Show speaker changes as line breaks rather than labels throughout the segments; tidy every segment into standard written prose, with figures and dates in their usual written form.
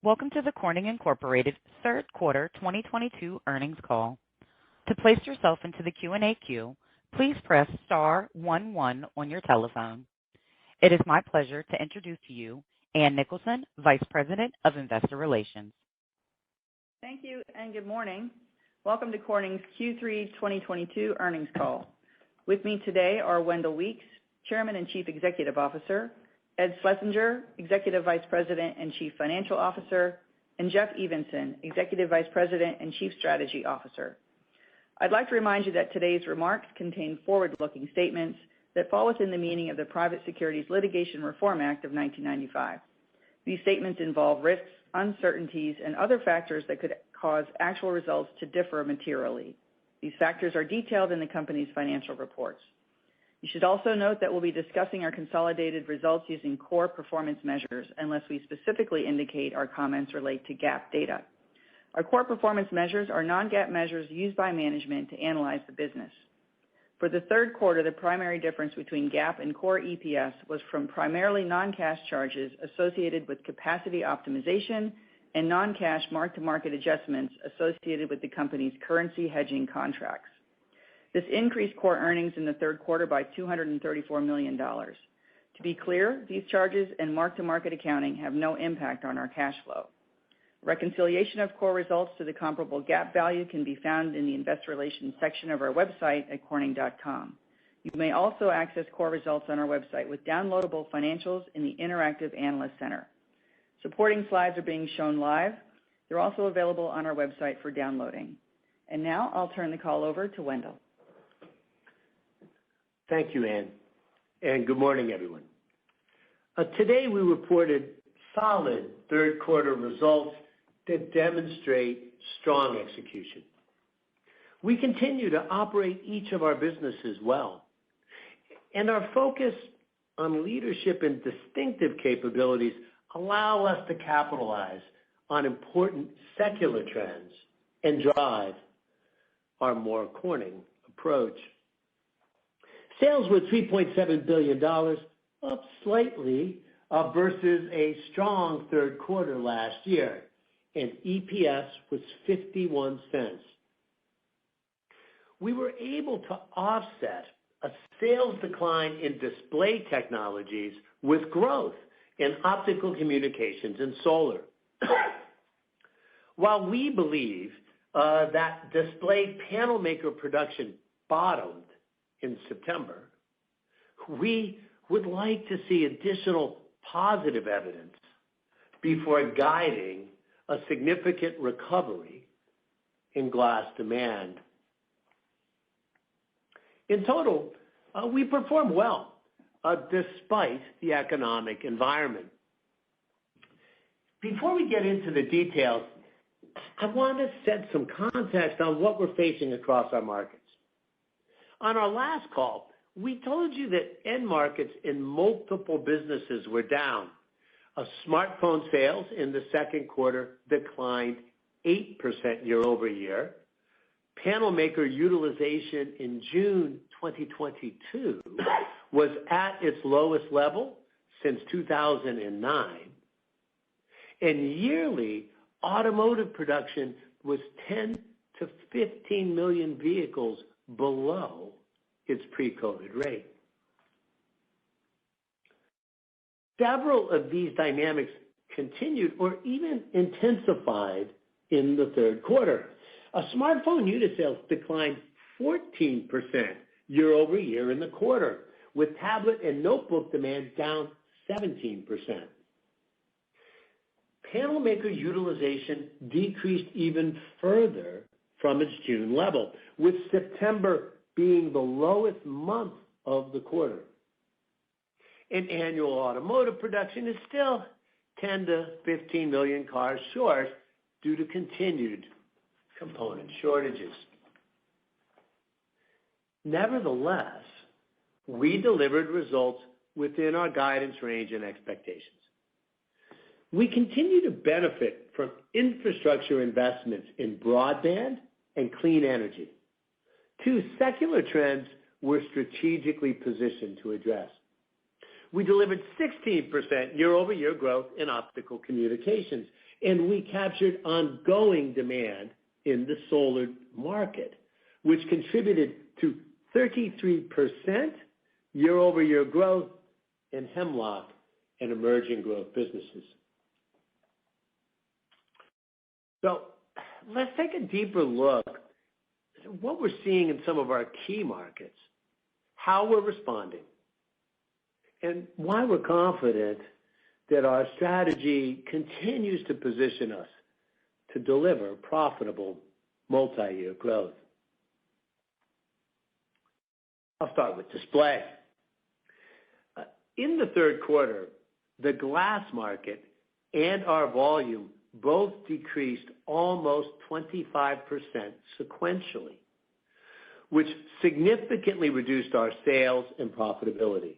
Welcome to the Corning Incorporated third quarter 2022 earnings call. To place yourself into the Q&A queue, please press star 11 on your telephone. It is my pleasure to introduce to you Ann Nicholson, Vice President of Investor Relations.
Thank you and good morning. Welcome to Corning's Q3 2022 earnings call. With me today are Wendell Weeks, Chairman and Chief Executive Officer, Ed Schlesinger, Executive Vice President and Chief Financial Officer, and Jeff Evenson, Executive Vice President and Chief Strategy Officer. I'd like to remind you that today's remarks contain forward-looking statements that fall within the meaning of the Private Securities Litigation Reform Act of 1995. These statements involve risks, uncertainties, and other factors that could cause actual results to differ materially. These factors are detailed in the company's financial reports. You should also note that we'll be discussing our consolidated results using core performance measures unless we specifically indicate our comments relate to GAAP data. Our core performance measures are non-GAAP measures used by management to analyze the business. For the third quarter, the primary difference between GAAP and core EPS was from primarily non-cash charges associated with capacity optimization and non-cash mark-to-market adjustments associated with the company's currency hedging contracts. This increased core earnings in the third quarter by $234 million. To be clear, these charges and mark-to-market accounting have no impact on our cash flow. Reconciliation of core results to the comparable GAAP value can be found in the Investor Relations section of our website at corning.com. You may also access core results on our website with downloadable financials in the Interactive Analyst Center. Supporting slides are being shown live. They're also available on our website for downloading. And now I'll turn the call over to Wendell.
Thank you, Ann, and good morning, everyone. Today we reported solid third quarter results that demonstrate strong execution. We continue to operate each of our businesses well, and our focus on leadership and distinctive capabilities allow us to capitalize on important secular trends and drive our More Corning approach. Sales were $3.7 billion, up slightly versus a strong third quarter last year, and EPS was 51 cents. We were able to offset a sales decline in display technologies with growth in optical communications and solar. While we believe that display panel maker production bottomed in September, we would like to see additional positive evidence before guiding a significant recovery in glass demand. In total, we performed well despite the economic environment. Before we get into the details, I want to set some context on what we're facing across our markets. On our last call, we told you that end markets in multiple businesses were down. Smartphone sales in the second quarter declined 8% year over year. Panel maker utilization in June 2022 was at its lowest level since 2009. And yearly automotive production was 10 to 15 million vehicles below its pre-COVID rate. Several of these dynamics continued or even intensified in the third quarter. Smartphone unit sales declined 14% year over year in the quarter, with tablet and notebook demand down 17%. Panel maker utilization decreased even further from its June level, with September being the lowest month of the quarter. And annual automotive production is still 10 to 15 million cars short due to continued component shortages. Nevertheless, we delivered results within our guidance range and expectations. We continue to benefit from infrastructure investments in broadband and clean energy, two secular trends we're strategically positioned to address. We delivered 16% year-over-year growth in optical communications, and we captured ongoing demand in the solar market, which contributed to 33% year-over-year growth in Hemlock and emerging growth businesses. So let's take a deeper look at what we're seeing in some of our key markets, how we're responding, and why we're confident that our strategy continues to position us to deliver profitable multi-year growth. I'll start with display. In the third quarter, the glass market and our volume both decreased almost 25% sequentially, which significantly reduced our sales and profitability.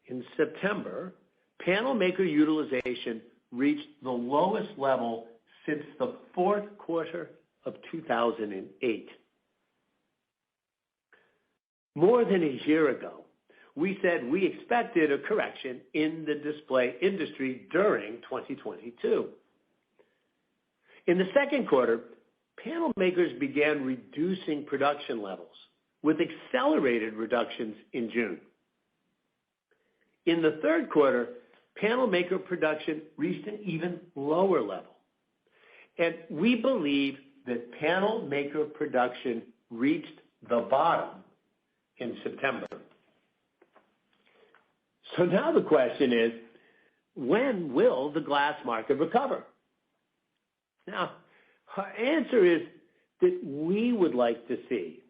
In September, panel maker utilization reached the lowest level since the fourth quarter of 2008. More than a year ago, we said we expected a correction in the display industry during 2022. In the second quarter, panel makers began reducing production levels, with accelerated reductions in June. In the third quarter, panel maker production reached an even lower level. And we believe that panel maker production reached the bottom in September. So now the question is, when will the glass market recover? Now, our answer is that we would like to see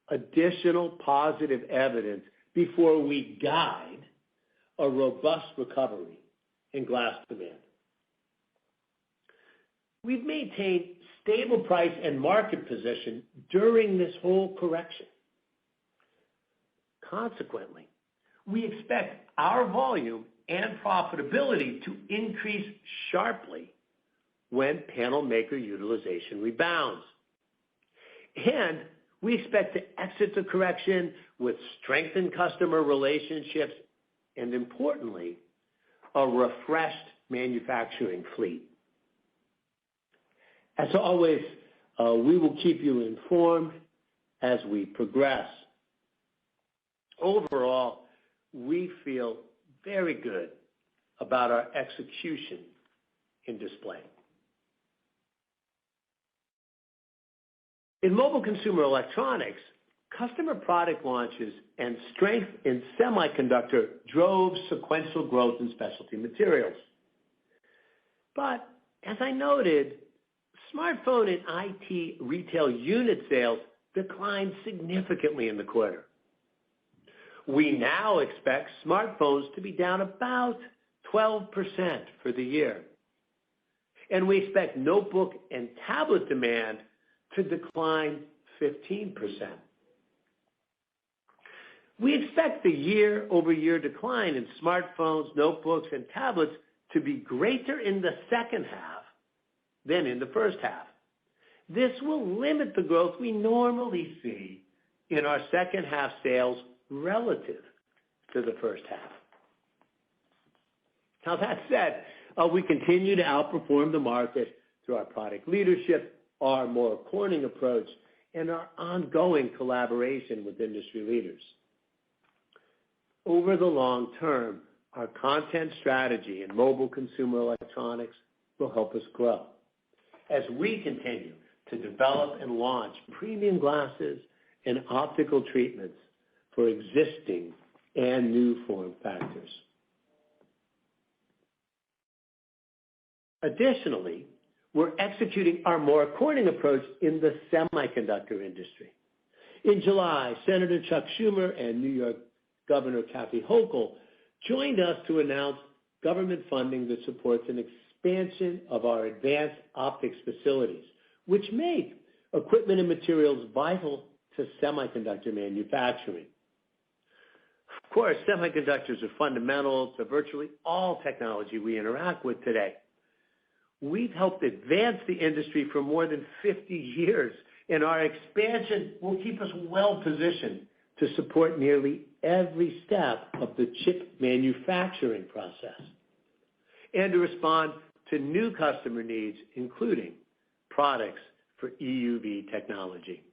additional positive evidence before we guide a robust recovery in glass demand. We've maintained stable price and market position during this whole correction. Consequently, we expect our volume and profitability to increase sharply when panel maker utilization rebounds. And we expect to exit the correction with strengthened customer relationships and, importantly, a refreshed manufacturing fleet. As always, we will keep you informed as we progress. Overall, we feel very good about our execution in display. In mobile consumer electronics, customer product launches and strength in semiconductor drove sequential growth in specialty materials. But as I noted, smartphone and IT retail unit sales declined significantly in the quarter. We now expect smartphones to be down about 12% for the year. And we expect notebook and tablet demand to decline 15%. We expect the year-over-year decline in smartphones, notebooks, and tablets to be greater in the second half than in the first half. This will limit the growth we normally see in our second half sales relative to the first half. Now that said, we continue to outperform the market through our product leadership, our More Corning approach, and our ongoing collaboration with industry leaders. Over the long term, our content strategy in mobile consumer electronics will help us grow as we continue to develop and launch premium glasses and optical treatments for existing and new form factors. Additionally, we're executing our More Corning approach in the semiconductor industry. In July, Senator Chuck Schumer and New York Governor Kathy Hochul joined us to announce government funding that supports an expansion of our advanced optics facilities, which make equipment and materials vital to semiconductor manufacturing. Of course, semiconductors are fundamental to virtually all technology we interact with today. We've helped advance the industry for more than 50 years, and our expansion will keep us well positioned to support nearly every step of the chip manufacturing process and to respond to new customer needs, including products for EUV technology.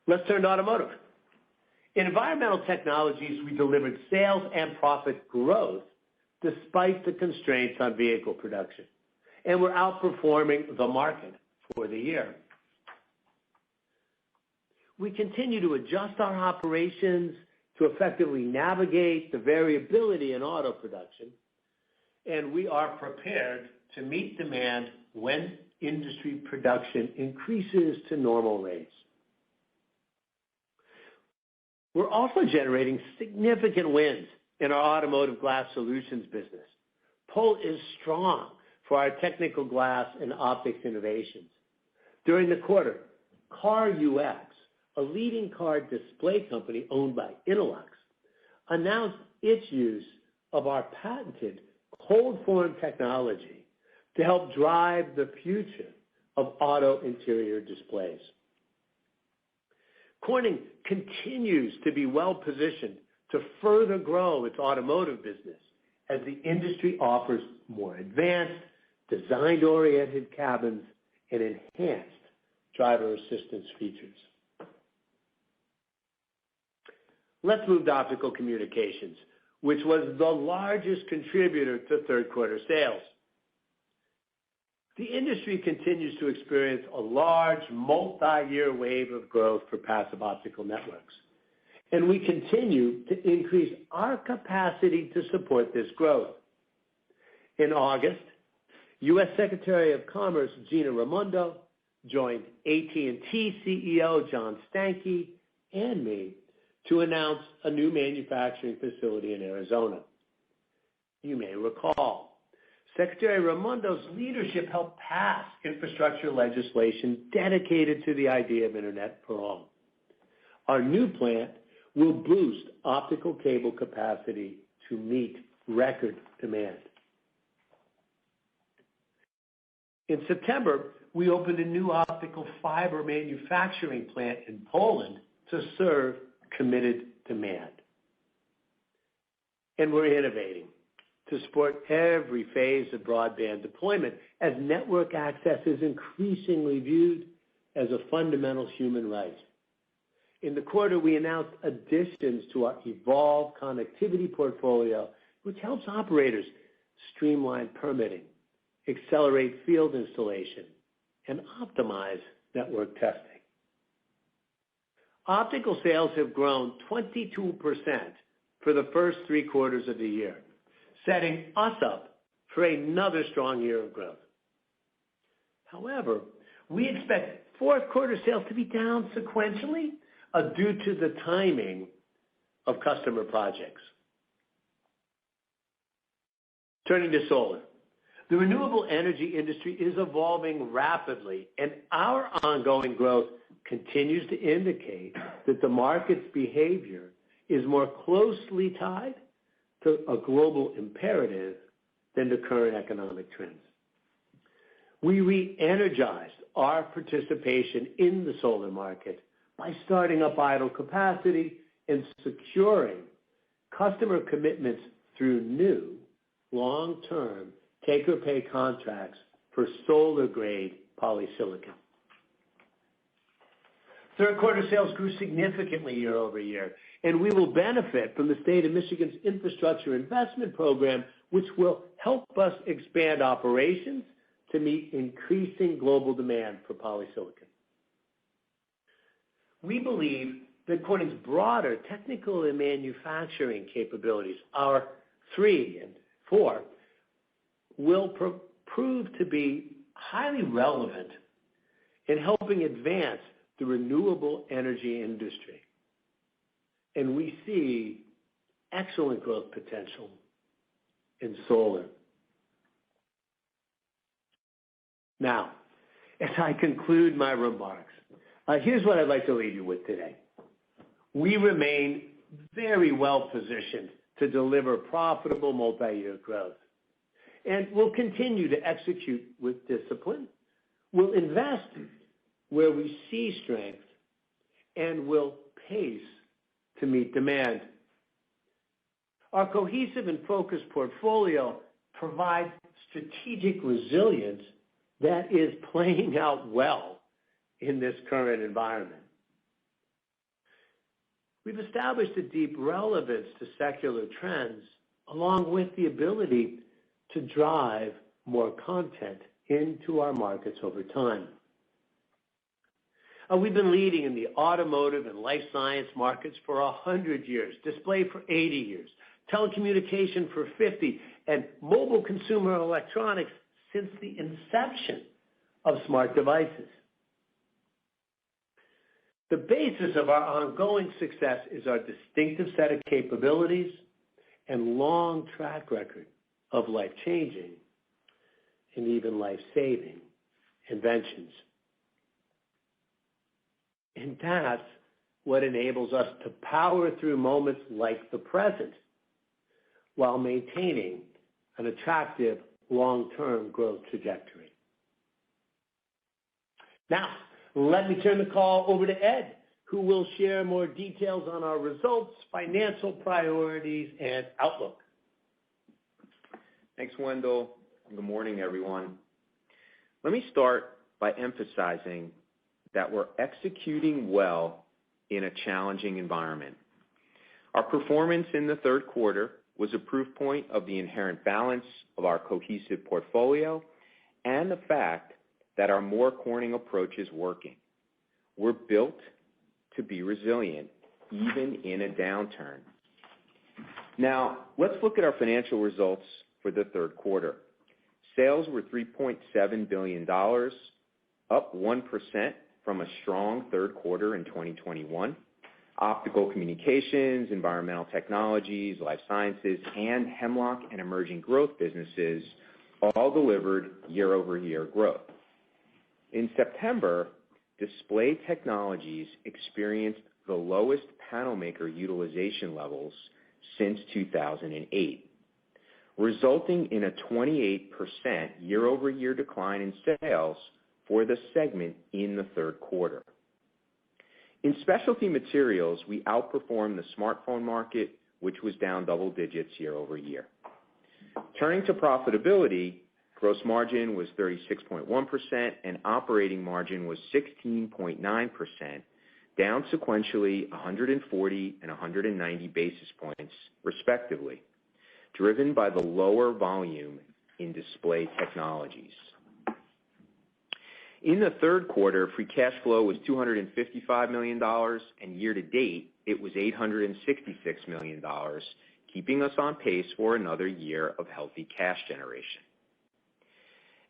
Let's turn to automotive. In environmental technologies, we delivered sales and profit growth despite the constraints on vehicle production, and we're outperforming the market for the year. We continue to adjust our operations to effectively navigate the variability in auto production, and we are prepared to meet demand when industry production increases to normal rates. We're also generating significant wins in our automotive glass solutions business. Pull is strong for our technical glass and optics innovations. During the quarter, CarUX, a leading car display company owned by Innolux, announced its use of our patented cold form technology to help drive the future of auto interior displays. Corning continues to be well positioned to further grow its automotive business as the industry offers more advanced, design-oriented cabins and enhanced driver assistance features. Let's move to optical communications, which was the largest contributor to third quarter sales. The industry continues to experience a large multi-year wave of growth for passive optical networks, and we continue to increase our capacity to support this growth. In August, U.S. Secretary of Commerce Gina Raimondo joined AT&T CEO John Stankey and me to announce a new manufacturing facility in Arizona. You may recall, Secretary Raimondo's leadership helped pass infrastructure legislation dedicated to the idea of Internet for all. Our new plant will boost optical cable capacity to meet record demand. In September, we opened a new optical fiber manufacturing plant in Poland to serve committed demand. And we're innovating to support every phase of broadband deployment as network access is increasingly viewed as a fundamental human right. In the quarter, we announced additions to our Evolve connectivity portfolio, which helps operators streamline permitting, accelerate field installation, and optimize network testing. Optical sales have grown 22% for the first 3 quarters of the year, setting us up for another strong year of growth. However, we expect fourth quarter sales to be down sequentially due to the timing of customer projects. Turning to solar. The renewable energy industry is evolving rapidly, and our ongoing growth continues to indicate that the market's behavior is more closely tied to a global imperative than to current economic trends. We re-energized our participation in the solar market by starting up idle capacity and securing customer commitments through new long-term take-or-pay contracts for solar-grade polysilicon. Third quarter sales grew significantly year over year, and we will benefit from the state of Michigan's infrastructure investment program, which will help us expand operations to meet increasing global demand for polysilicon. We believe that Corning's broader technical and manufacturing capabilities, our 3 and 4, will prove to be highly relevant in helping advance the renewable energy industry. And we see excellent growth potential in solar. Now, as I conclude my remarks, here's what I'd like to leave you with today. We remain very well positioned to deliver profitable multi-year growth. And we'll continue to execute with discipline. We'll invest where we see strength, and we'll pace to meet demand. Our cohesive and focused portfolio provides strategic resilience that is playing out well in this current environment. We've established a deep relevance to secular trends, along with the ability to drive more content into our markets over time. We've been leading in the automotive and life science markets for 100 years, display for 80 years, telecommunication for 50, and mobile consumer electronics since the inception of smart devices. The basis of our ongoing success is our distinctive set of capabilities and long track record of life-changing and even life-saving inventions. And that's what enables us to power through moments like the present while maintaining an attractive long-term growth trajectory. Now, let me turn the call over to Ed, who will share more details on our results, financial priorities, and outlook.
Thanks, Wendell. Good morning, everyone. Let me start by emphasizing that we're executing well in a challenging environment. Our performance in the third quarter was a proof point of the inherent balance of our cohesive portfolio and the fact that our More Corning approach is working. We're built to be resilient, even in a downturn. Now, let's look at our financial results for the third quarter. Sales were $3.7 billion, up 1% from a strong third quarter in 2021. Optical Communications, Environmental Technologies, Life Sciences, and Hemlock and Emerging Growth businesses all delivered year-over-year growth. In September, Display Technologies experienced the lowest panel maker utilization levels since 2008, resulting in a 28% year-over-year decline in sales for the segment in the third quarter. In Specialty Materials, we outperformed the smartphone market, which was down double digits year-over-year. Turning to profitability, gross margin was 36.1% and operating margin was 16.9%, down sequentially 140 and 190 basis points, respectively, driven by the lower volume in Display Technologies. In the third quarter, free cash flow was $255 million, and year-to-date, it was $866 million, keeping us on pace for another year of healthy cash generation.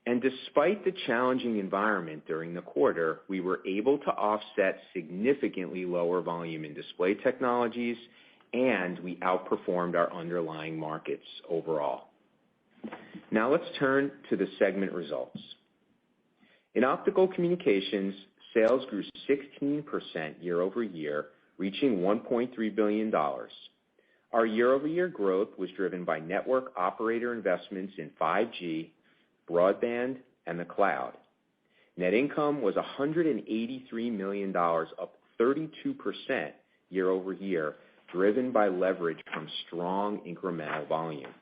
And despite the challenging environment during the quarter, we were able to offset significantly lower volume in Display Technologies, and we outperformed our underlying markets overall. Now let's turn to the segment results. In Optical Communications, sales grew 16% year-over-year, reaching $1.3 billion. Our year-over-year growth was driven by network operator investments in 5G, broadband, and the cloud. Net income was $183 million, up 32% year-over-year, driven by leverage from strong incremental volume.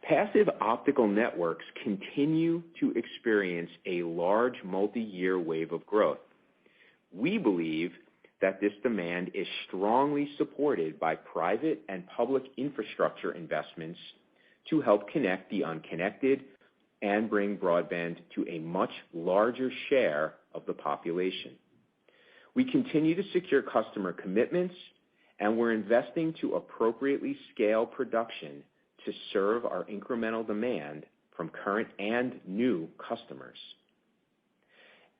Passive optical networks continue to experience a large multi-year wave of growth. We believe that this demand is strongly supported by private and public infrastructure investments to help connect the unconnected and bring broadband to a much larger share of the population. We continue to secure customer commitments, and we're investing to appropriately scale production to serve our incremental demand from current and new customers.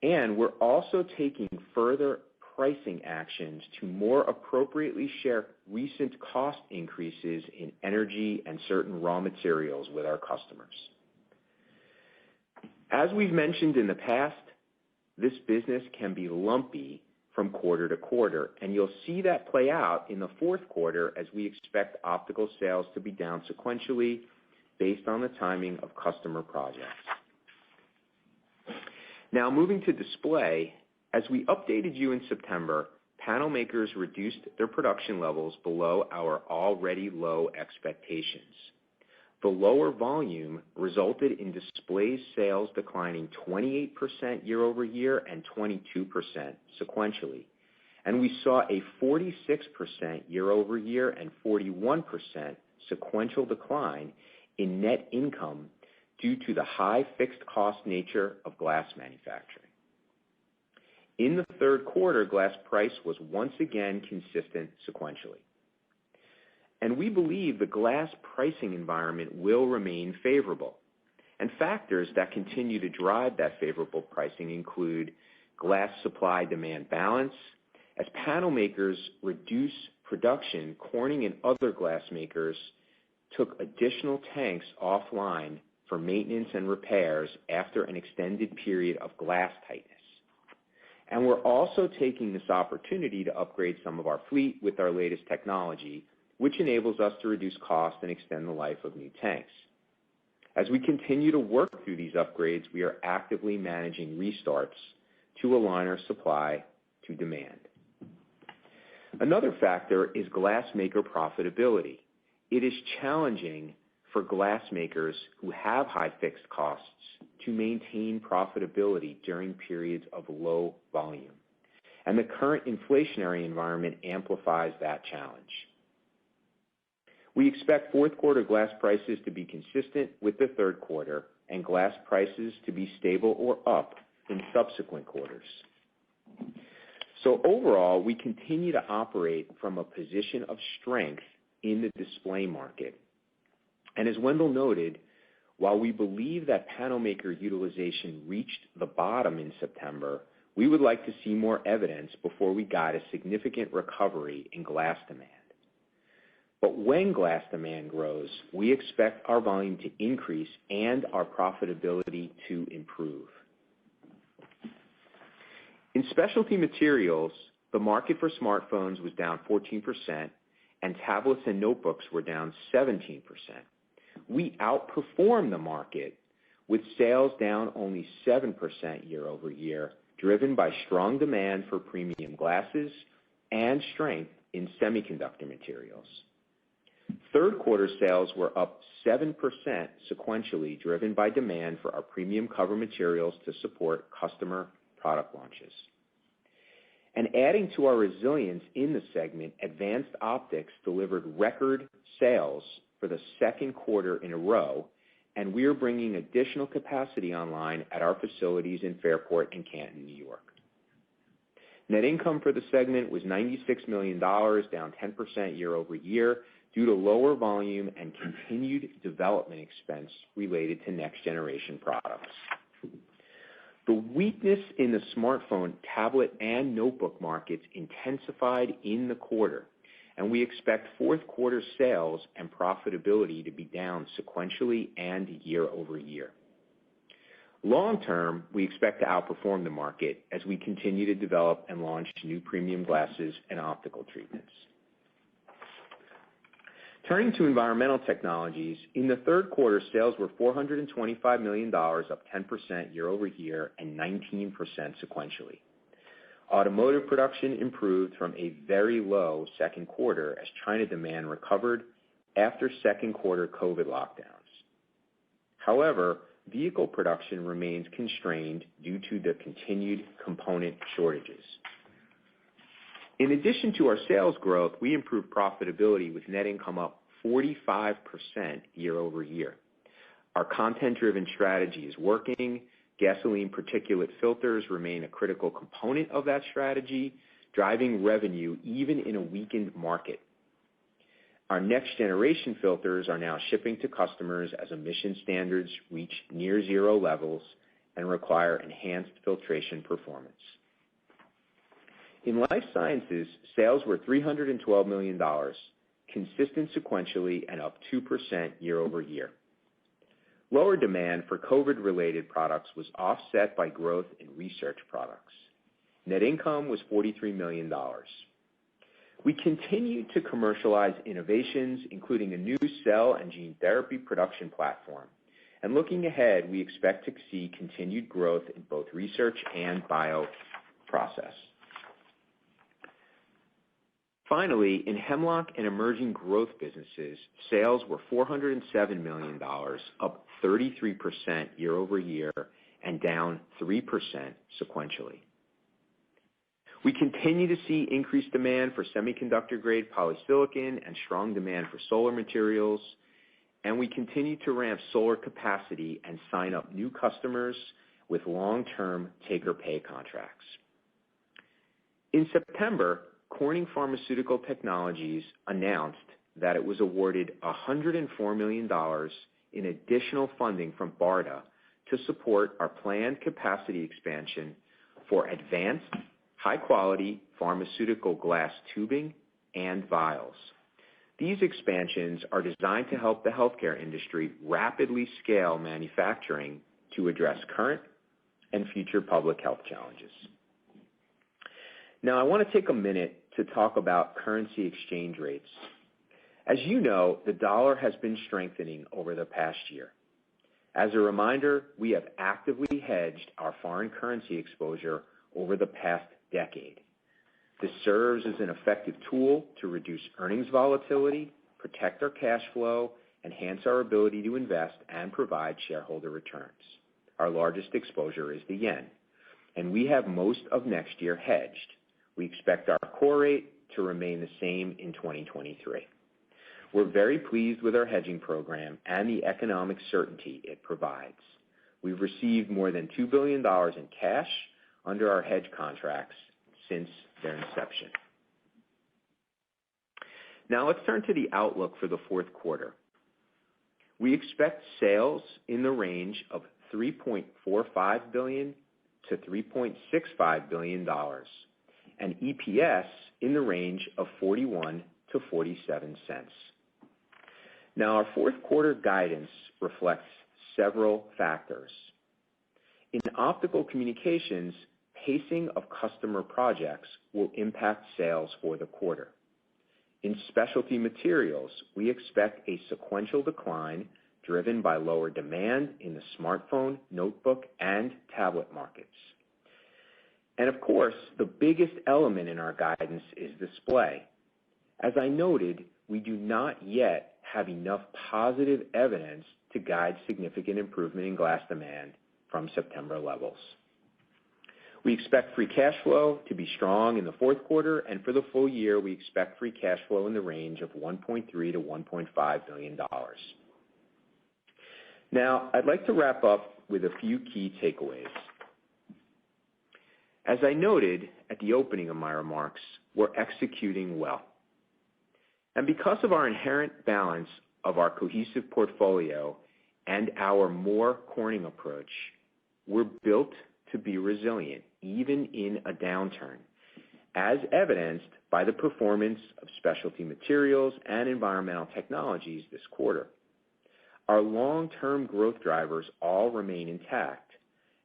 And we're also taking further pricing actions to more appropriately share recent cost increases in energy and certain raw materials with our customers. As we've mentioned in the past, this business can be lumpy from quarter to quarter, and you'll see that play out in the fourth quarter as we expect optical sales to be down sequentially based on the timing of customer projects. Now moving to display, as we updated you in September, panel makers reduced their production levels below our already low expectations. The lower volume resulted in display sales declining 28% year-over-year and 22% sequentially, and we saw a 46% year-over-year and 41% sequential decline in net income due to the high fixed cost nature of glass manufacturing. In the third quarter, glass price was once again consistent sequentially. And we believe the glass pricing environment will remain favorable. And factors that continue to drive that favorable pricing include glass supply-demand balance. As panel makers reduce production, Corning and other glass makers took additional tanks offline for maintenance and repairs after an extended period of glass tightness. And we're also taking this opportunity to upgrade some of our fleet with our latest technology, which enables us to reduce cost and extend the life of new tanks. As we continue to work through these upgrades, we are actively managing restarts to align our supply to demand. Another factor is glass maker profitability. It is challenging for glass makers who have high fixed costs to maintain profitability during periods of low volume. And the current inflationary environment amplifies that challenge. We expect fourth quarter glass prices to be consistent with the third quarter and glass prices to be stable or up in subsequent quarters. So overall, we continue to operate from a position of strength in the display market. And as Wendell noted, while we believe that panel maker utilization reached the bottom in September, we would like to see more evidence before we guide a significant recovery in glass demand. But when glass demand grows, we expect our volume to increase and our profitability to improve. In specialty materials, the market for smartphones was down 14%, and tablets and notebooks were down 17%. We outperformed the market with sales down only 7% year over year, driven by strong demand for premium glasses and strength in semiconductor materials. Third quarter sales were up 7% sequentially, driven by demand for our premium cover materials to support customer product launches. And adding to our resilience in the segment, Advanced Optics delivered record sales for the second quarter in a row, and we are bringing additional capacity online at our facilities in Fairport and Canton, New York. Net income for the segment was $96 million, down 10% year over year, due to lower volume and continued development expense related to next-generation products. The weakness in the smartphone, tablet, and notebook markets intensified in the quarter, and we expect fourth quarter sales and profitability to be down sequentially and year over year. Long term, we expect to outperform the market as we continue to develop and launch new premium glasses and optical treatments. Turning to environmental technologies, in the third quarter, sales were $425 million, up 10% year over year and 19% sequentially. Automotive production improved from a very low second quarter as China demand recovered after second quarter COVID lockdowns. However, vehicle production remains constrained due to the continued component shortages. In addition to our sales growth, we improved profitability with net income up 45% year over year. Our content-driven strategy is working. Gasoline particulate filters remain a critical component of that strategy, driving revenue even in a weakened market. Our next-generation filters are now shipping to customers as emission standards reach near zero levels and require enhanced filtration performance. In life sciences, sales were $312 million, consistent sequentially and up 2% year over year. Lower demand for COVID-related products was offset by growth in research products. Net income was $43 million. We continue to commercialize innovations, including a new cell and gene therapy production platform. And looking ahead, we expect to see continued growth in both research and bioprocess. Finally, in Hemlock and emerging growth businesses, sales were $407 million, up 33% year-over-year and down 3% sequentially. We continue to see increased demand for semiconductor-grade polysilicon and strong demand for solar materials, and we continue to ramp solar capacity and sign up new customers with long-term take-or-pay contracts. In September, Corning Pharmaceutical Technologies announced that it was awarded $104 million in additional funding from BARDA to support our planned capacity expansion for advanced, high-quality pharmaceutical glass tubing and vials. These expansions are designed to help the healthcare industry rapidly scale manufacturing to address current and future public health challenges. Now, I want to take a minute to talk about currency exchange rates. As you know, the dollar has been strengthening over the past year. As a reminder, we have actively hedged our foreign currency exposure over the past decade. This serves as an effective tool to reduce earnings volatility, protect our cash flow, enhance our ability to invest, and provide shareholder returns. Our largest exposure is the yen, and we have most of next year hedged. We expect our core rate to remain the same in 2023. We're very pleased with our hedging program and the economic certainty it provides. We've received more than $2 billion in cash under our hedge contracts since their inception. Now let's turn to the outlook for the fourth quarter. We expect sales in the range of $3.45 billion to $3.65 billion, and EPS in the range of 41 to 47 cents. Now, our fourth quarter guidance reflects several factors. In optical communications, pacing of customer projects will impact sales for the quarter. In specialty materials, we expect a sequential decline driven by lower demand in the smartphone, notebook, and tablet markets. And of course, the biggest element in our guidance is display. As I noted, we do not yet have enough positive evidence to guide significant improvement in glass demand from September levels. We expect free cash flow to be strong in the fourth quarter, and for the full year, we expect free cash flow in the range of $1.3 to $1.5 billion. Now, I'd like to wrap up with a few key takeaways. As I noted at the opening of my remarks, we're executing well. And because of our inherent balance of our cohesive portfolio and our more Corning approach, we're built to be resilient, even in a downturn, as evidenced by the performance of specialty materials and environmental technologies this quarter. Our long-term growth drivers all remain intact,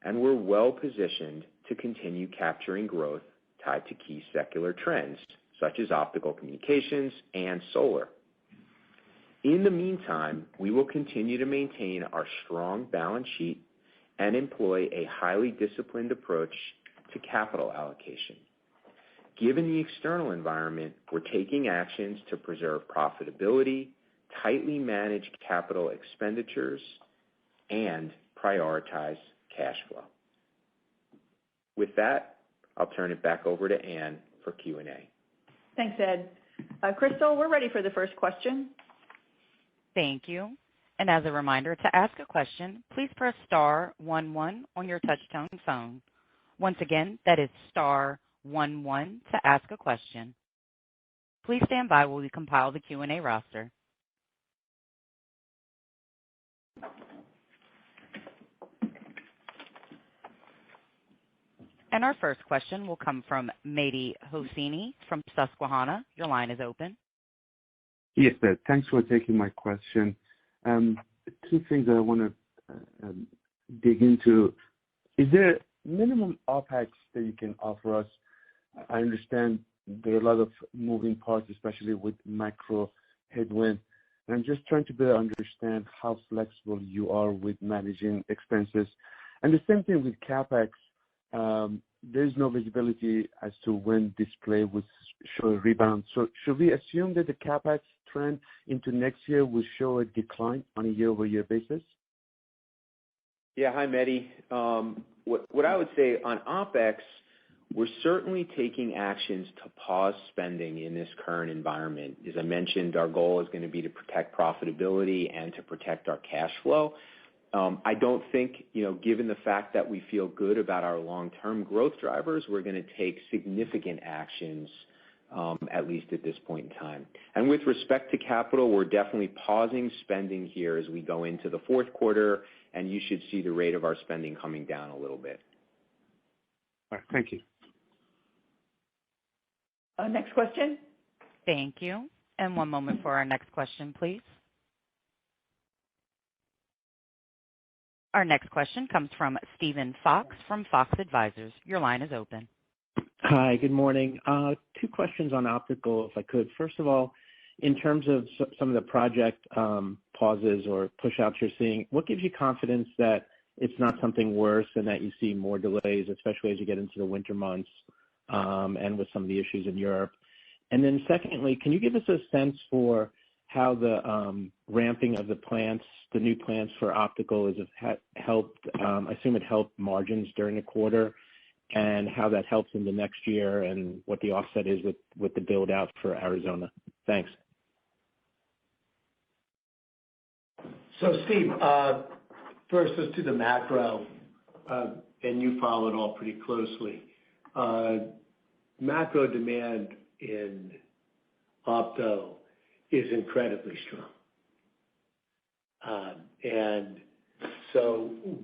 and we're well positioned to continue capturing growth tied to key secular trends, such as optical communications and solar. In the meantime, we will continue to maintain our strong balance sheet and employ a highly disciplined approach to capital allocation. Given the external environment, we're taking actions to preserve profitability, tightly manage capital expenditures, and prioritize cash flow. With that, I'll turn it back over to Ann for Q&A.
Thanks, Ed. Crystal, we're ready for the first question.
Thank you. And as a reminder, to ask a question, please press star 11 on your touch-tone phone. Once again, that is star 11 to ask a question. Please stand by while we compile the Q&A roster. And our first question will come from Mehdi Hosseini from Susquehanna. Your line is open.
Yes, sir. Thanks for taking my question. Two things that I want to dig into. Is there minimum OPEX that you can offer us? I understand there are a lot of moving parts, especially with macro headwind. And I'm just trying to better understand how flexible you are with managing expenses. And the same thing with CapEx. there's no visibility as to when display will show a rebound. So should we assume that the CapEx trend into next year will show a decline on a year-over-year basis?
Yeah. Hi, Mehdi. What I would say on OpEx, we're certainly taking actions to pause spending in this current environment. As I mentioned, our goal is going to be to protect profitability and to protect our cash flow. I don't think, given the fact that we feel good about our long-term growth drivers, we're going to take significant actions, at least at this point in time. And with respect to capital, we're definitely pausing spending here as we go into the fourth quarter, and you should see the rate of our spending coming down a little bit.
All right. Thank you.
Next question.
Thank you. And one moment for our next question, please. Our next question comes from Steven Fox from Fox Advisors. Your line is open.
Hi, good morning. Two questions on optical, if I could. First of all, in terms of some of the project pauses or push-outs you're seeing, what gives you confidence that it's not something worse and that you see more delays, especially as you get into the winter months and with some of the issues in Europe? And then secondly, can you give us a sense for how the ramping of the plants, the new plants for optical, has helped? I assume it helped margins during the quarter, and how that helps in the next year, and what the offset is with the build out for Arizona. Thanks.
So, Steve, first let's do the macro, and you follow it all pretty closely. Macro demand in opto is incredibly strong.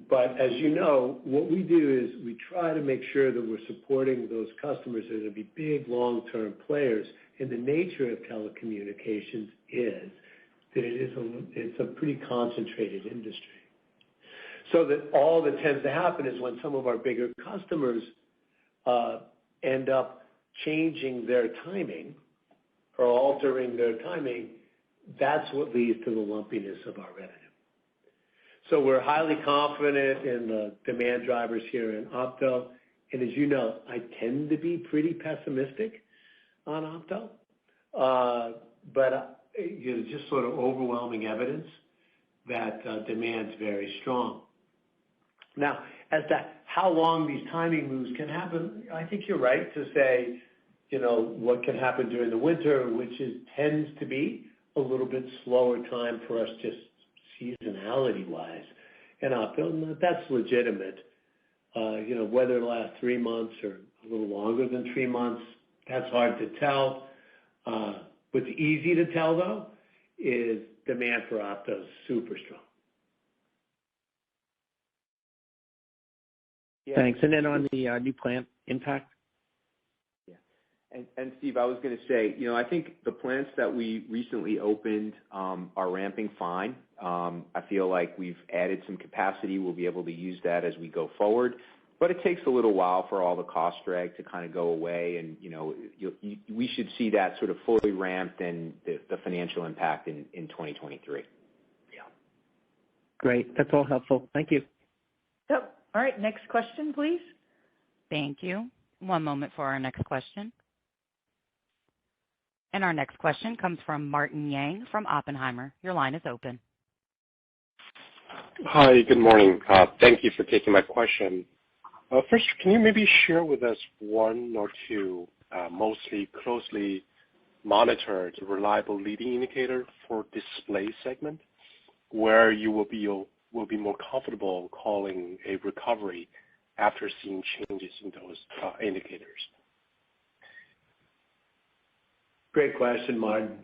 But as you know, what we do is we try to make sure that we're supporting those customers that are going to be big long-term players. And the nature of telecommunications is that it's a pretty concentrated industry. So that all that tends to happen is when some of our bigger customers end up changing their timing or altering their timing, that's what leads to the lumpiness of our revenue. So we're highly confident in the demand drivers here in opto. And as you know, I tend to be pretty pessimistic on opto. But just sort of overwhelming evidence that demand's very strong. Now, as to how long these timing moves can happen, I think you're right to say, what can happen during the winter, which tends to be a little bit slower time for us just seasonality-wise. And opto, that's legitimate. Whether it lasts 3 months or a little longer than 3 months, that's hard to tell. What's easy to tell, though, is demand for opto is super strong.
Yeah.
Thanks. And then on the new plant impact?
Yeah. And Steve, I was going to say, I think the plants that we recently opened are ramping fine. I feel like we've added some capacity. We'll be able to use that as we go forward. But it takes a little while for all the cost drag to kind of go away. And, we should see that sort of fully ramped and the financial impact in 2023.
Yeah.
Great. That's all helpful. Thank you.
Yep. All right. Next question, please.
Thank you. One moment for our next question. And our next question comes from Martin Yang from Oppenheimer. Your line is open.
Hi, good morning. Thank you for taking my question. First, can you maybe share with us one or two mostly closely monitored reliable leading indicator for display segment where you will be more comfortable calling a recovery after seeing changes in those indicators?
Great question, Martin.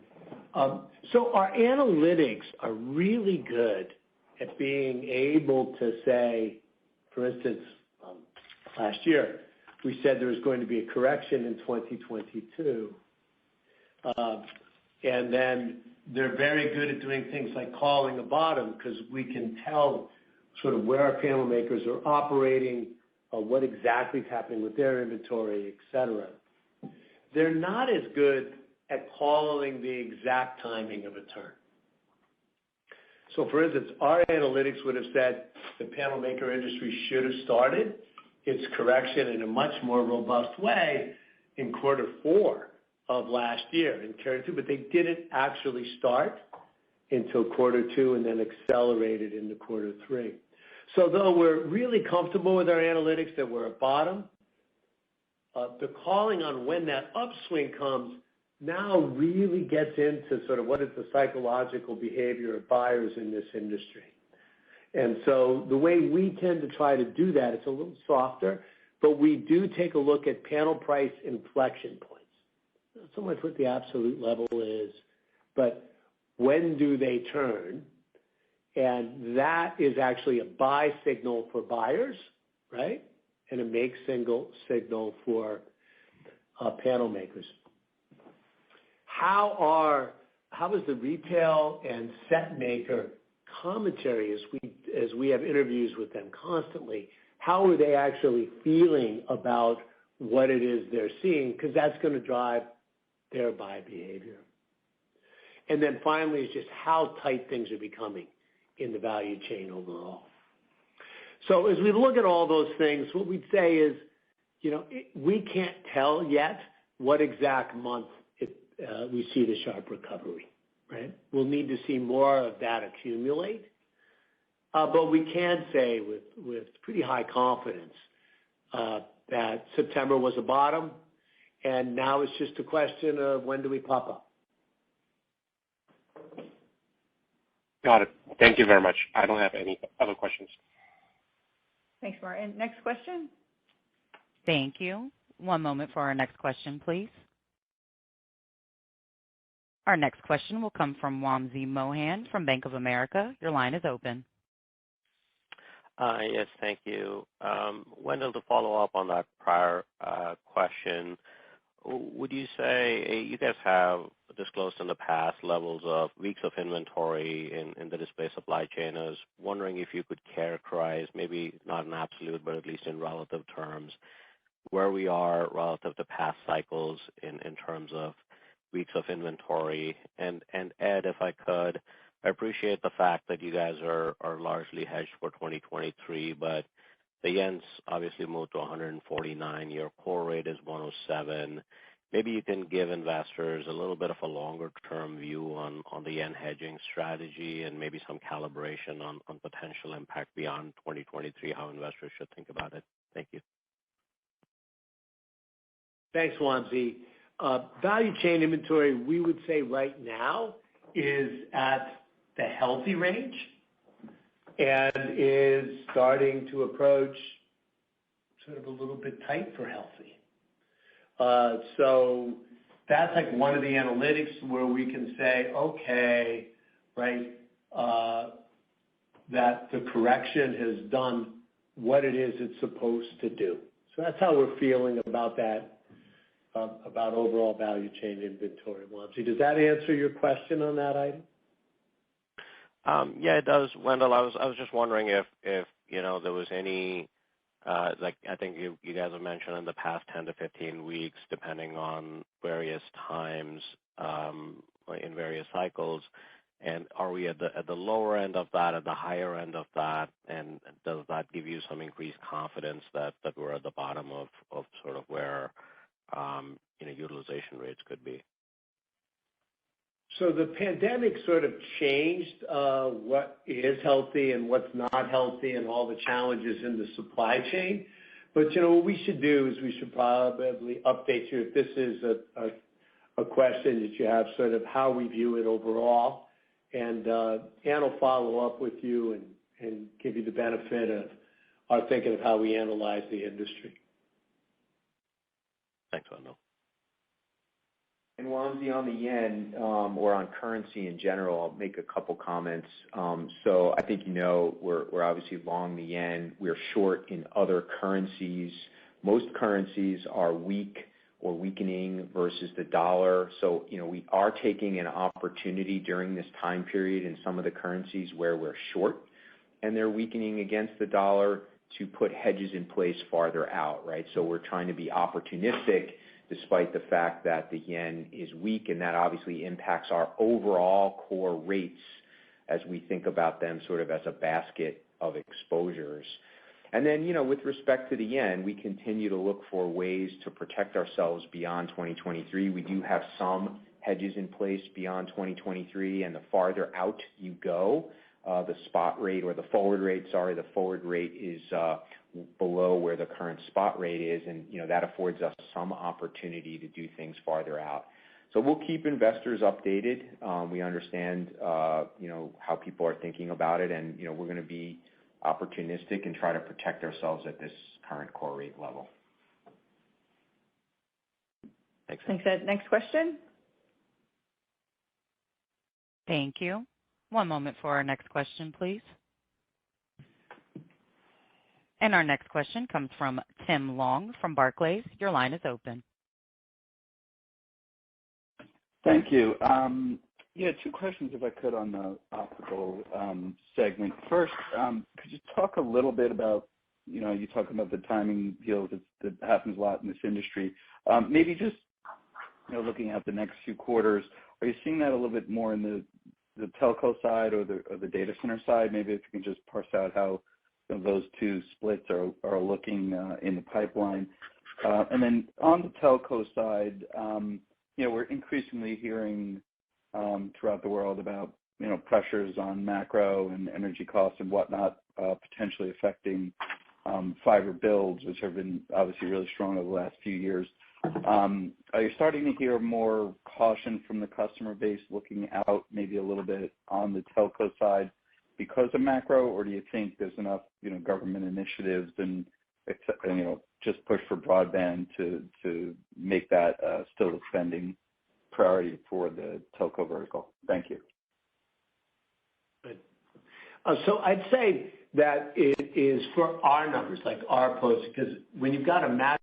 So our analytics are really good at being able to say, for instance, last year, we said there was going to be a correction in 2022. And then they're very good at doing things like calling a bottom because we can tell sort of where our panel makers are operating, what exactly is happening with their inventory, et cetera. They're not as good at calling the exact timing of a turn. So, for instance, our analytics would have said the panel maker industry should have started its correction in a much more robust way in quarter 4 of last year and carried through, but they didn't actually start until quarter 2 and then accelerated into quarter 3. So though we're really comfortable with our analytics that we're at bottom, the calling on when that upswing comes now really gets into sort of what is the psychological behavior of buyers in this industry. And so the way we tend to try to do that, it's a little softer, but we do take a look at panel price inflection points. Not so much what the absolute level is, but when do they turn? And that is actually a buy signal for buyers, right? And a make signal for panel makers. How is the retail and set maker commentary as we have interviews with them constantly? How are they actually feeling about what it is they're seeing? Because that's going to drive their buy behavior. And then finally is just how tight things are becoming in the value chain overall. So as we look at all those things, what we'd say is, we can't tell yet what exact month we see the sharp recovery, right? We'll need to see more of that accumulate. But we can say with pretty high confidence that September was a bottom, and now it's just a question of when do we pop up.
Got it. Thank you very much. I don't have any other questions.
Thanks, Martin. Next question.
Thank you. One moment for our next question, please. Our next question will come from Wamsi Mohan from Bank of America. Your line is open.
Yes, thank you. Wendell, to follow up on that prior question, would you say you guys have disclosed in the past levels of weeks of inventory in the display supply chain? I was wondering if you could characterize, maybe not in absolute, but at least in relative terms, where we are relative to past cycles in terms of weeks of inventory. And Ed, if I could, I appreciate the fact that you guys are largely hedged for 2023, but the yen's obviously moved to 149. Your core rate is 107. Maybe you can give investors a little bit of a longer-term view on the yen hedging strategy and maybe some calibration on potential impact beyond 2023, how investors should think about it. Thank you.
Thanks, Wamsi. Value chain inventory, we would say right now is at the healthy range and is starting to approach sort of a little bit tight for healthy. So that's like one of the analytics where we can say, okay, right, that the correction has done what it is it's supposed to do. So that's how we're feeling about that, about overall value chain inventory, Wamsi. Does that answer your question on that item?
Yeah, it does, Wendell. I was just wondering if there was any like I think you guys have mentioned in the past 10 to 15 weeks, depending on various times in various cycles. And are we at the lower end of that, at the higher end of that, and does that give you some increased confidence that we're at the bottom of sort of where utilization rates could be?
So the pandemic sort of changed what is healthy and what's not healthy and all the challenges in the supply chain. But, what we should do is we should probably update you if this is a question that you have, sort of how we view it overall. And Ann will follow up with you and give you the benefit of our thinking of how we analyze the industry.
Thanks, Wendell.
And Wamsi, on the yen or on currency in general, I'll make a couple comments. So I think we're obviously long the yen. We're short in other currencies. Most currencies are weak or weakening versus the dollar. So, we are taking an opportunity during this time period in some of the currencies where we're short and they're weakening against the dollar to put hedges in place farther out, right? So we're trying to be opportunistic despite the fact that the yen is weak, and that obviously impacts our overall core rates as we think about them sort of as a basket of exposures. And then, with respect to the yen, we continue to look for ways to protect ourselves beyond 2023. We do have some hedges in place beyond 2023, and the farther out you go, the forward rate is below where the current spot rate is, and that affords us some opportunity to do things farther out. So we'll keep investors updated. We understand, how people are thinking about it, and we're going to be opportunistic and try to protect ourselves at this current core rate level.
Thanks, Ed. Next question.
Thank you. One moment for our next question, please. And our next question comes from Tim Long from Barclays. Your line is open.
Thank you. Two questions, if I could, on the optical segment. First, could you talk a little bit about, you talk about the timing deals that happens a lot in this industry. Maybe just, looking at the next few quarters, are you seeing that a little bit more in the telco side or the data center side? Maybe if you can just parse out how those two splits are looking in the pipeline. And then on the telco side, we're increasingly hearing throughout the world about pressures on macro and energy costs and whatnot, potentially affecting fiber builds, which have been obviously really strong over the last few years. Are you starting to hear more caution from the customer base looking out maybe a little bit on the telco side because of macro, or do you think there's enough government initiatives and just push for broadband to make that still a spending priority for the telco vertical? Thank you.
Good. So I'd say that it is for our numbers, like our posts, because when you've got a macro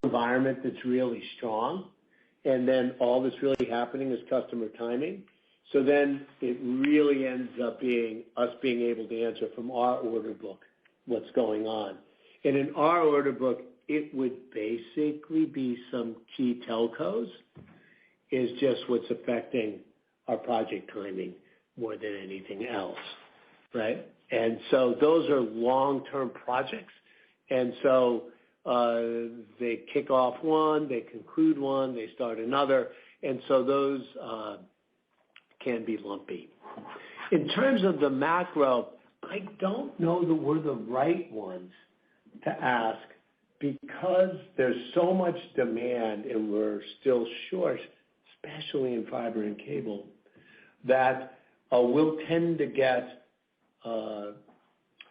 environment that's really strong, and then all that's really happening is customer timing. So then it really ends up being us being able to answer from our order book what's going on. And in our order book, it would basically be some key telcos is just what's affecting our project timing more than anything else, right? And so those are long-term projects. And so they kick off one, they conclude one, they start another. And so those can be lumpy. In terms of the macro, I don't know that we're the right ones to ask because there's so much demand and we're still short, especially in fiber and cable, that we'll tend to get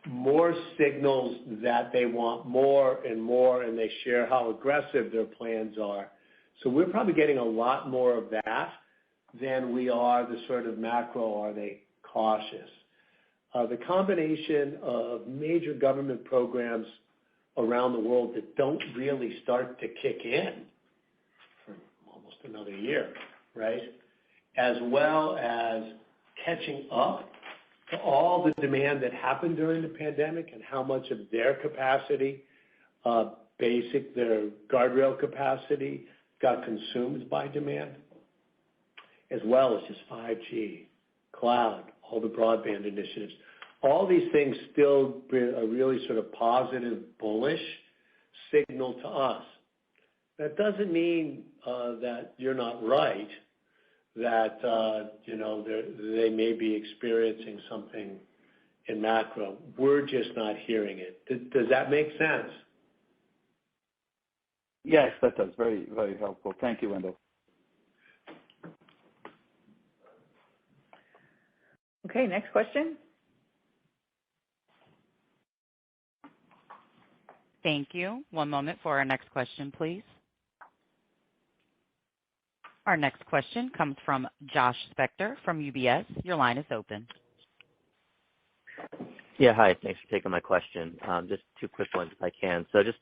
more signals that they want more, and they share how aggressive their plans are. So we're probably getting a lot more of that than we are the sort of macro, are they cautious? The combination of major government programs around the world that don't really start to kick in for almost another year, right? As well as catching up to all the demand that happened during the pandemic and how much of their capacity, their guardrail capacity got consumed by demand, as well as just 5G, cloud, all the broadband initiatives. All these things still bring a really sort of positive, bullish signal to us. That doesn't mean that you're not right, that they may be experiencing something in macro. We're just not hearing it. Does that make sense?
Yes, that does. Very, very helpful. Thank you, Wendell.
Okay, next question.
Thank you. One moment for our next question, please. Our next question comes from Josh Spector from UBS. Your line is open.
Yeah, hi. Thanks for taking my question. Just two quick ones if I can. So just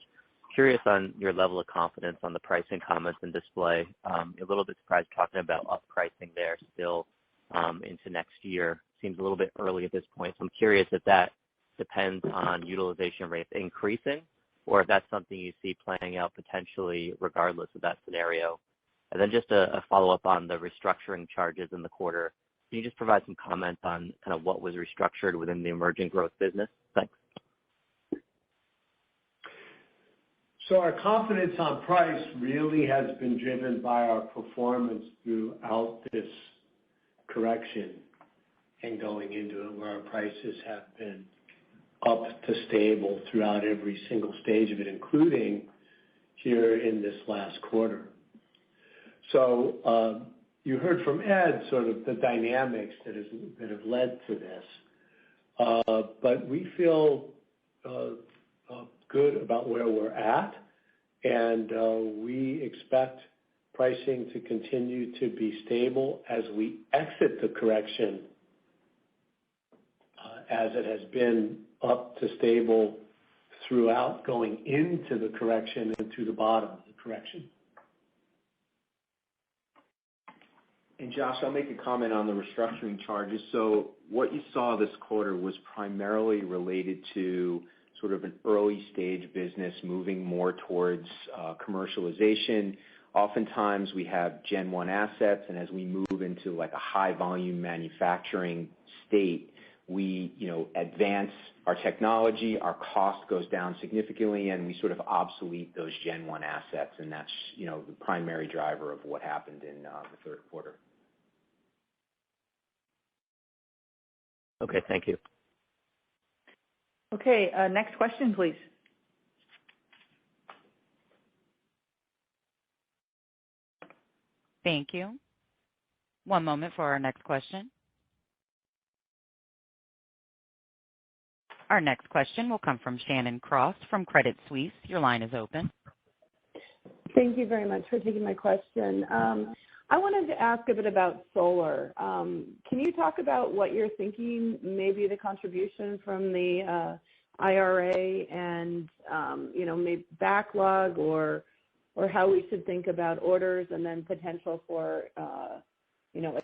curious on your level of confidence on the pricing comments and display. A little bit surprised talking about up pricing there still into next year. Seems a little bit early at this point. So I'm curious if that depends on utilization rates increasing or if that's something you see playing out potentially regardless of that scenario. And then just a follow-up on the restructuring charges in the quarter. Can you just provide some comments on kind of what was restructured within the emerging growth business? Thanks.
So our confidence on price really has been driven by our performance throughout this correction and going into it, where our prices have been up to stable throughout every single stage of it, including here in this last quarter. So you heard from Ed sort of the dynamics that have led to this, but we feel good about where we're at, and we expect pricing to continue to be stable as we exit the correction, as it has been up to stable throughout going into the correction and to the bottom of the correction.
And Josh, I'll make a comment on the restructuring charges. So what you saw this quarter was primarily related to sort of an early stage business moving more towards commercialization. Oftentimes we have Gen 1 assets, and as we move into like a high volume manufacturing state, we advance our technology, our cost goes down significantly, and we sort of obsolete those Gen 1 assets, and that's the primary driver of what happened in the third quarter.
Okay, thank you.
Okay, next question, please.
Thank you. One moment for our next question. Our next question will come from Shannon Cross from Credit Suisse. Your line is open.
Thank you very much for taking my question. I wanted to ask a bit about solar. Can you talk about what you're thinking, maybe the contribution from the IRA and maybe backlog or how we should think about orders and then potential for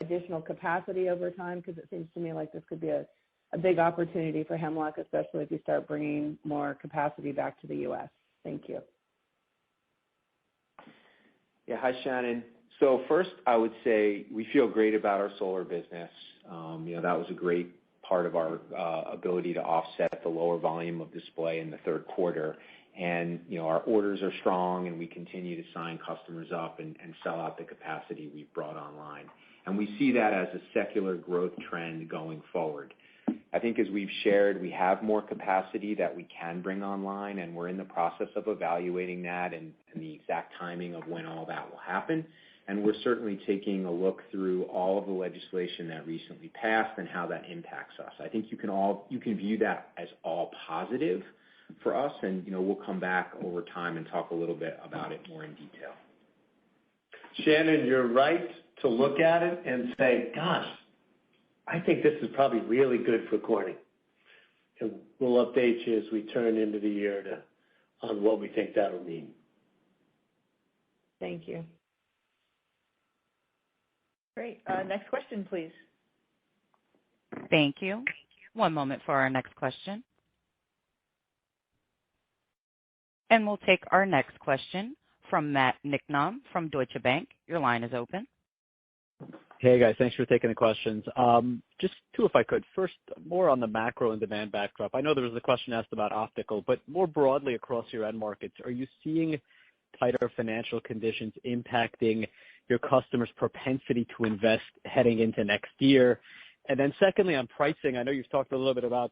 additional capacity over time? Because it seems to me like this could be a big opportunity for Hemlock, especially if you start bringing more capacity back to the U.S. Thank you.
Yeah, hi Shannon. So first, I would say we feel great about our solar business. That was a great part of our ability to offset the lower volume of display in the third quarter. And our orders are strong, and we continue to sign customers up and sell out the capacity we've brought online. And we see that as a secular growth trend going forward. I think as we've shared, we have more capacity that we can bring online, and we're in the process of evaluating that and the exact timing of when all that will happen. And we're certainly taking a look through all of the legislation that recently passed and how that impacts us. I think you can view that as all positive for us, and we'll come back over time and talk a little bit about it more in detail.
Shannon, you're right to look at it and say, gosh, I think this is probably really good for Corning. And we'll update you as we turn into the year on what we think that'll mean.
Thank you.
Great. Next question, please.
Thank you. One moment for our next question. And we'll take our next question from Matt Niknam from Deutsche Bank. Your line is open.
Hey guys, thanks for taking the questions. Just two, if I could. First, more on the macro and demand backdrop. I know there was a question asked about optical, but more broadly across your end markets, are you seeing tighter financial conditions impacting your customers' propensity to invest heading into next year? And then secondly, on pricing, I know you've talked a little bit about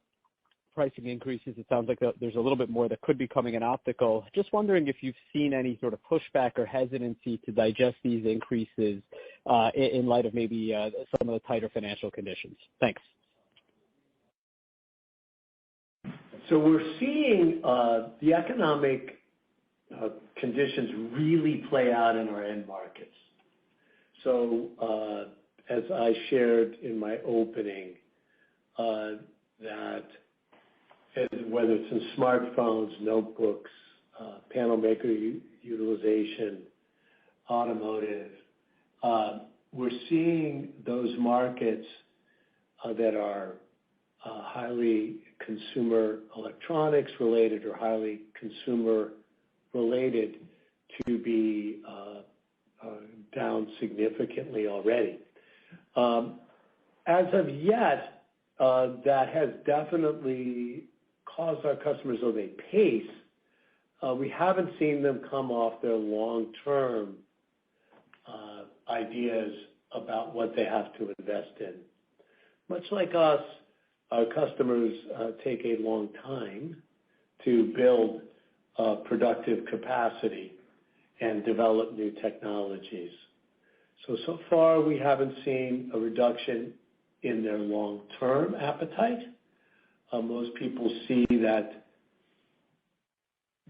pricing increases. It sounds like there's a little bit more that could be coming in optical. Just wondering if you've seen any sort of pushback or hesitancy to digest these increases in light of maybe some of the tighter financial conditions. Thanks.
So we're seeing the economic conditions really play out in our end markets. So as I shared in my opening, that whether it's in smartphones, notebooks, panel maker utilization, automotive, we're seeing those markets that are highly consumer electronics related or highly consumer related to be down significantly already. As of yet, that has definitely caused our customers of a pace. We haven't seen them come off their long-term ideas about what they have to invest in. Much like us, our customers take a long time to build productive capacity and develop new technologies. So far we haven't seen a reduction in their long-term appetite. Most people see that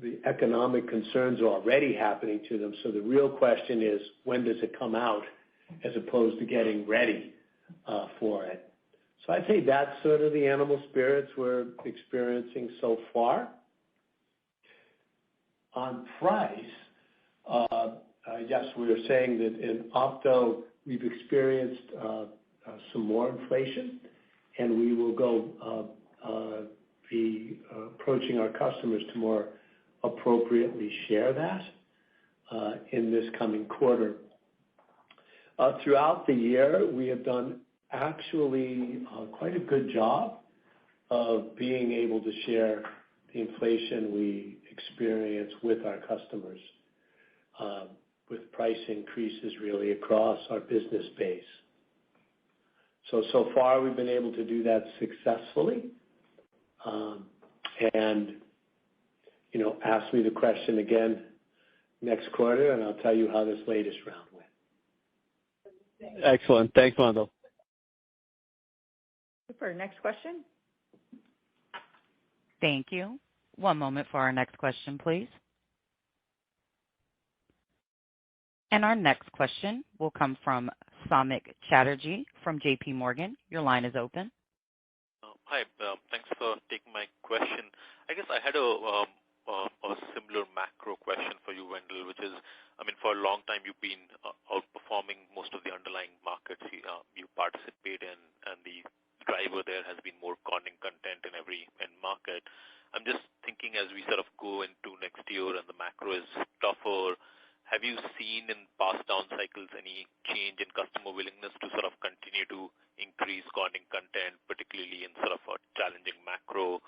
the economic concerns are already happening to them, so the real question is, when does it come out, as opposed to getting ready for it. So I'd say that's sort of the animal spirits we're experiencing so far. On price, yes, we were saying that in Opto we've experienced some more inflation, and we will be approaching our customers to more appropriately share that in this coming quarter. Throughout the year, we have done actually quite a good job of being able to share the inflation we experience with our customers, with price increases really across our business base. So far we've been able to do that successfully. And, ask me the question again next quarter, and I'll tell you how this latest round went.
Excellent. Thanks, Wendell.
Super. Next question.
Thank you. One moment for our next question, please. And our next question will come from Samik Chatterjee from J.P. Morgan. Your line is open.
Hi. Thanks for taking my question. I guess I had a similar macro question for you, Wendell, which is, for a long time you've been outperforming most of the underlying markets you participate in, and the driver there has been more Corning content in every end market. I'm just thinking, as we sort of go into next year and the macro is tougher, have you seen in past down cycles any change in customer willingness to sort of continue to increase Corning content, particularly in sort of a challenging macro,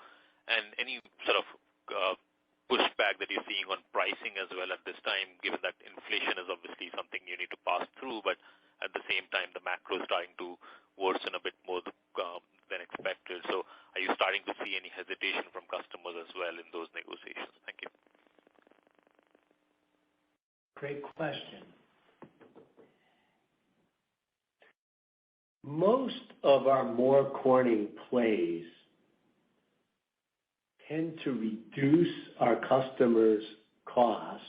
and any sort of pushback that you're seeing on pricing as well at this time, given that inflation is obviously something you need to pass through, but at the same time the macro is starting to worsen a bit more than expected. So are you starting to see any hesitation from customers as well in those negotiations? Thank you.
Great question. Most of our more Corning plays tend to reduce our customers' costs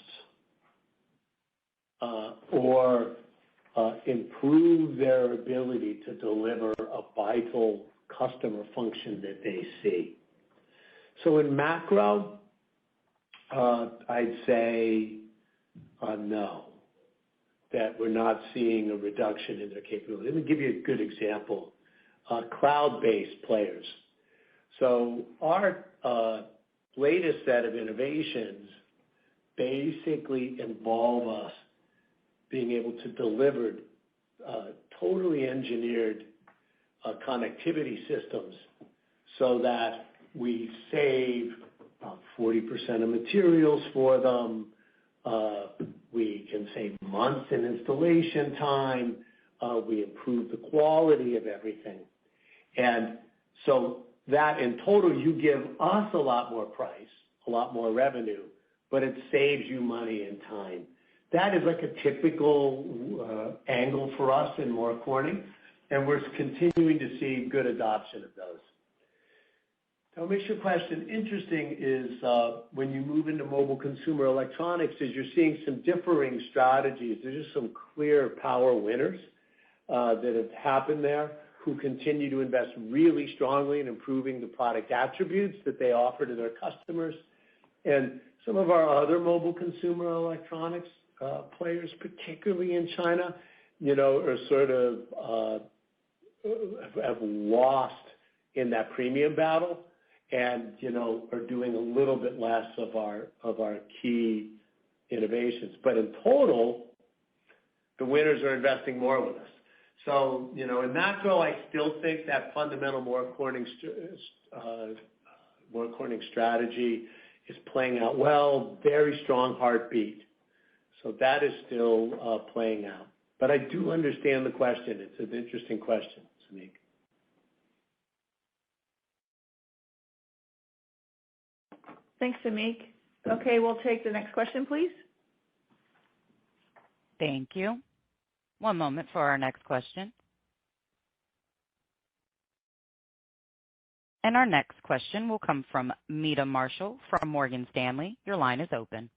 or improve their ability to deliver a vital customer function that they see. So in macro, I'd say no, that we're not seeing a reduction in their capability. Let me give you a good example. Cloud-based players. So our latest set of innovations basically involve us being able to deliver totally engineered connectivity systems so that we save about 40% of materials for them. We can save months in installation time. We improve the quality of everything. And so that in total, you give us a lot more price, a lot more revenue, but it saves you money and time. That is like a typical angle for us in more Corning, and we're continuing to see good adoption of those. What makes your question interesting is when you move into mobile consumer electronics, is you're seeing some differing strategies. There's just some clear power winners that have happened there, who continue to invest really strongly in improving the product attributes that they offer to their customers. And some of our other mobile consumer electronics players, particularly in China, are sort of have lost in that premium battle, and are doing a little bit less of our key innovations. But in total, the winners are investing more with us. So in macro, I still think that fundamental More Corning strategy is playing out well. Very strong heartbeat. So that is still playing out. But I do understand the question. It's an interesting question, Samik.
Thanks, Samik. Okay, we'll take the next question, please.
Thank you. One moment for our next question. And our next question will come from Meta Marshall from Morgan Stanley. Your line is open.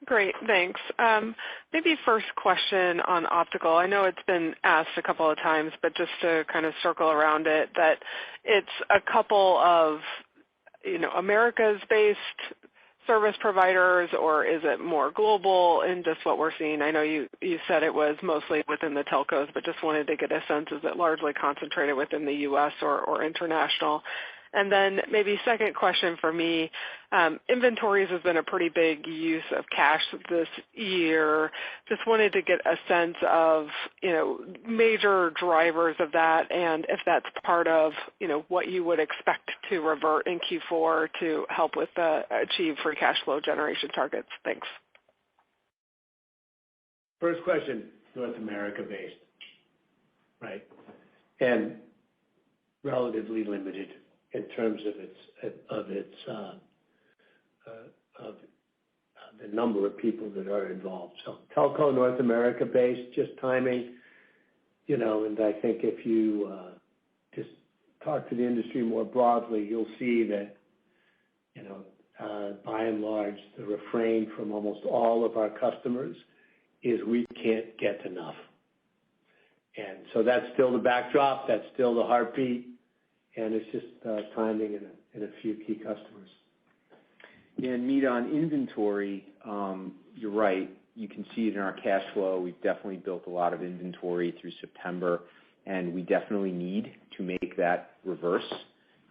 Great, thanks. Maybe first question on optical. I know it's been asked a couple of times, but just to kind of circle around it, that it's a couple of, Americas-based service providers, or is it more global in just what we're seeing? I know you said it was mostly within the telcos, but just wanted to get a sense, is it largely concentrated within the U.S. or international? And then maybe second question for me, inventories has been a pretty big use of cash this year. Just wanted to get a sense of, major drivers of that, and if that's part of, what you would expect to revert in Q4 to help with the achieve free cash flow generation targets. Thanks.
First question, North America based, right? And relatively limited in terms of the number of people that are involved. So telco North America based, just timing, and I think if you just talk to the industry more broadly, you'll see that, by and large, the refrain from almost all of our customers is we can't get enough. And so that's still the backdrop, that's still the heartbeat, and it's just timing in a few key customers.
Yeah, and Meta, on inventory, you're right. You can see it in our cash flow. We've definitely built a lot of inventory through September, and we definitely need to make that reverse.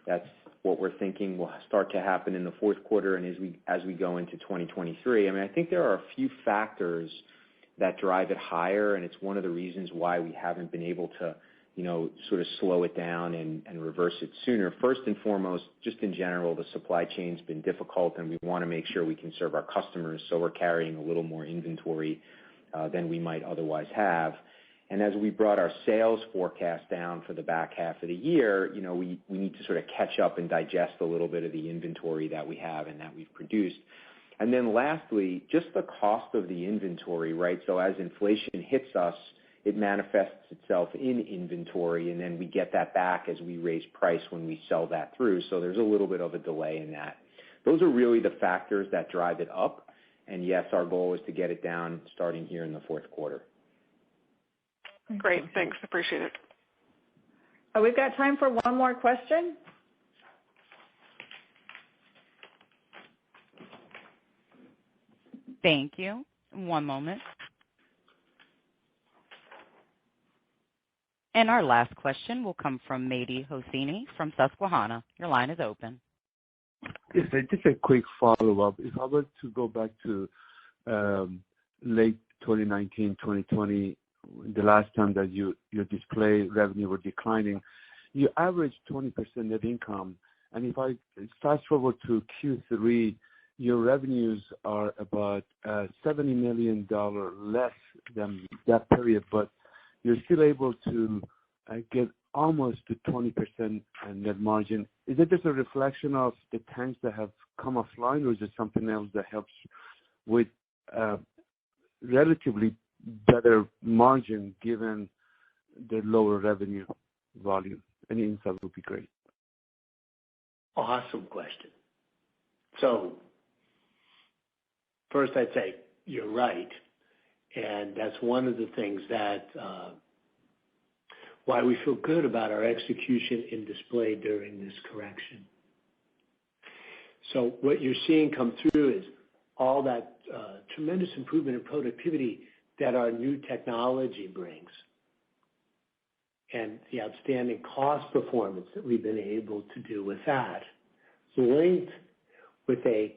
That's what we're thinking will start to happen in the fourth quarter and as we go into 2023. I think there are a few factors that drive it higher, and it's one of the reasons why we haven't been able to sort of slow it down and reverse it sooner. First and foremost, just in general, the supply chain's been difficult, and we want to make sure we can serve our customers, so we're carrying a little more inventory than we might otherwise have. And as we brought our sales forecast down for the back half of the year, we need to sort of catch up and digest a little bit of the inventory that we have and that we've produced. And then lastly, just the cost of the inventory, right? So as inflation hits us, it manifests itself in inventory, and then we get that back as we raise price when we sell that through. So there's a little bit of a delay in that. Those are really the factors that drive it up. And yes, our goal is to get it down starting here in the fourth quarter.
Great, thanks. Appreciate it.
We've got time for one more question.
Thank you. One moment. And our last question will come from Mehdi Hosseini from Susquehanna. Your line is open.
Yes, just a quick follow-up. If I were to go back to late 2019, 2020, the last time that your display revenue were declining, you averaged 20% net income. And if I fast forward to Q3, your revenues are about $70 million less than that period, but you're still able to get almost to 20% net margin. Is it just a reflection of the tanks that have come offline, or is it something else that helps with relatively better margin given the lower revenue volume? Any insight would be great.
Awesome question. So first I'd say you're right. And that's one of the things that why we feel good about our execution in display during this correction. So what you're seeing come through is all that tremendous improvement in productivity that our new technology brings. and the outstanding cost performance that we've been able to do with that, linked with a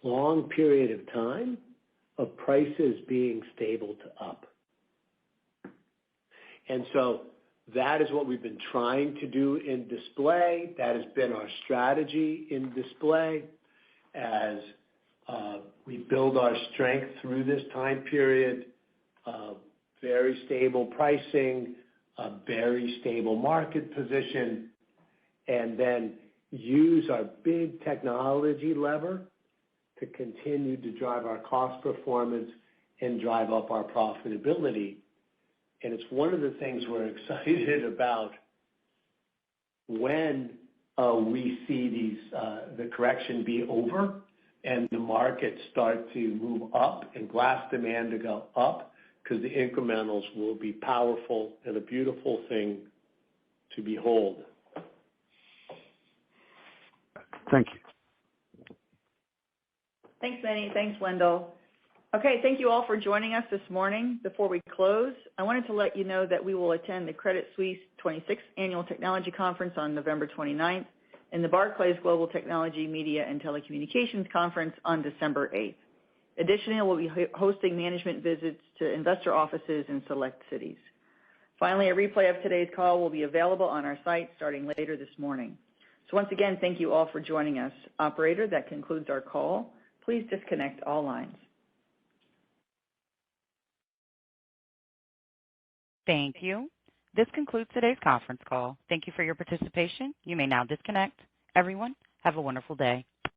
long period of time of prices being stable to up. And so that is what we've been trying to do in display. That has been our strategy in display as we build our strength through this time period. Very stable pricing, a very stable market position, and then use our big technology lever to continue to drive our cost performance and drive up our profitability. And it's one of the things we're excited about when we see the correction be over and the markets start to move up and glass demand to go up, because the incrementals will be powerful and a beautiful thing to behold.
Thank you.
Thanks, Manny. Thanks, Wendell. Okay, thank you all for joining us this morning. Before we close, I wanted to let you know that we will attend the Credit Suisse 26th Annual Technology Conference on November 29th and the Barclays Global Technology, Media, and Telecommunications Conference on December 8th. Additionally, we'll be hosting management visits to investor offices in select cities. Finally, a replay of today's call will be available on our site starting later this morning. So once again, thank you all for joining us. Operator, that concludes our call. Please disconnect all lines.
Thank you. This concludes today's conference call. Thank you for your participation. You may now disconnect. Everyone, have a wonderful day.